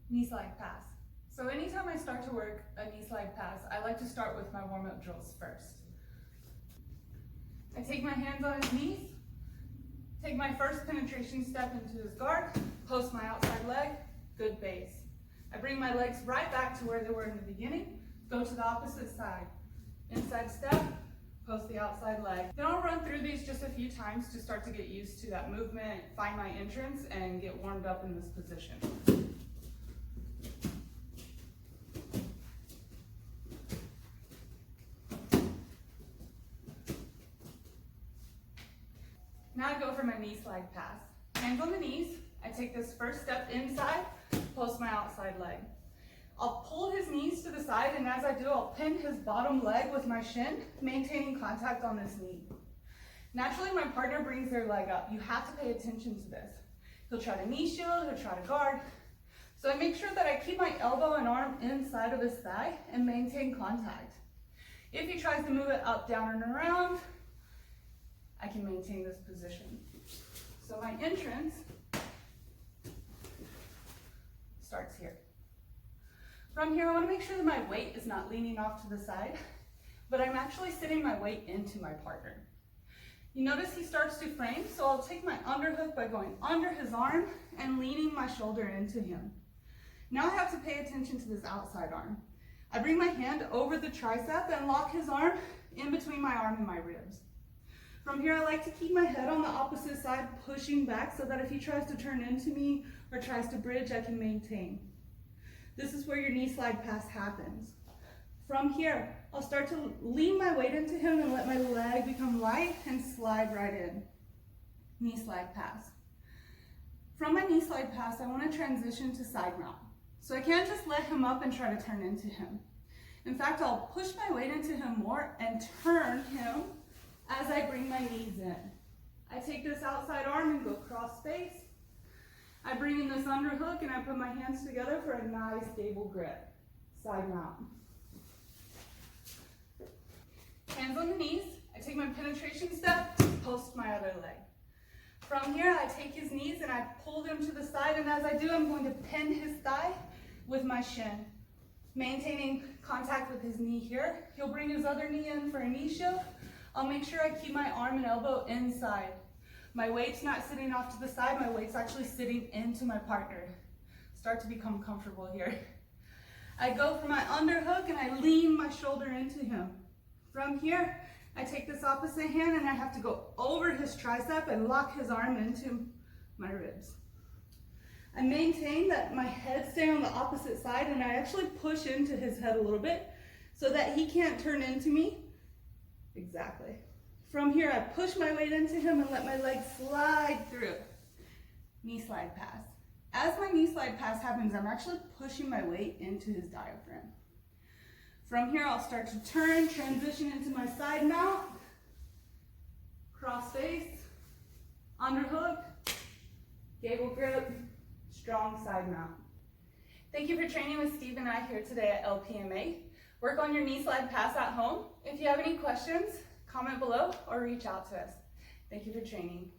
Knee slide pass. So anytime I start to work a knee slide pass, I like to start with my warm-up drills first. I take my hands on his knees, take my first penetration step into his guard, post my outside leg, good base. I bring my legs right back to where they were in the beginning, go to the opposite side. Inside step, post the outside leg. Then I'll run through these just a few times to start to get used to that movement, find my entrance, and get warmed up in this position. Now I go for my knee slide pass. Hands on the knees, I take this first step inside, post my outside leg. I'll pull his knees to the side, and as I do, I'll pin his bottom leg with my shin, maintaining contact on this knee. Naturally, my partner brings their leg up. You have to pay attention to this. He'll try to knee shield, he'll try to guard. So I make sure that I keep my elbow and arm inside of his thigh and maintain contact. If he tries to move it up, down, and around, I can maintain this position. So my entrance starts here. From here, I want to make sure that my weight is not leaning off to the side, but I'm actually sitting my weight into my partner. You notice he starts to frame, so I'll take my underhook by going under his arm and leaning my shoulder into him. Now I have to pay attention to this outside arm. I bring my hand over the tricep and lock his arm in between my arm and my ribs. From here, I like to keep my head on the opposite side, pushing back so that if he tries to turn into me or tries to bridge, I can maintain. This is where your knee slide pass happens. From here, I'll start to lean my weight into him and let my leg become light and slide right in. Knee slide pass. From my knee slide pass, I want to transition to side mount. So I can't just let him up and try to turn into him. In fact, I'll push my weight into him more and turn him as I bring my knees in. I take this outside arm and go cross face. I bring in this underhook and I put my hands together for a nice stable grip. Side mount. Hands on the knees. I take my penetration step, post my other leg. From here, I take his knees and I pull them to the side, and as I do, I'm going to pin his thigh with my shin, maintaining contact with his knee here. He'll bring his other knee in for a knee shield. I'll make sure I keep my arm and elbow inside. My weight's not sitting off to the side, my weight's actually sitting into my partner. Start to become comfortable here. I go for my underhook and I lean my shoulder into him. From here, I take this opposite hand and I have to go over his tricep and lock his arm into my ribs. I maintain that my head stay on the opposite side, and I actually push into his head a little bit so that he can't turn into me. Exactly. From here, I push my weight into him and let my leg slide through. Knee slide pass. As my knee slide pass happens, I'm actually pushing my weight into his diaphragm. From here, I'll start to turn, transition into my side mount, cross face, underhook, gable grip, strong side mount. Thank you for training with Steve and I here today at LPMA. Work on your knee slide pass at home. If you have any questions, comment below or reach out to us. Thank you for training.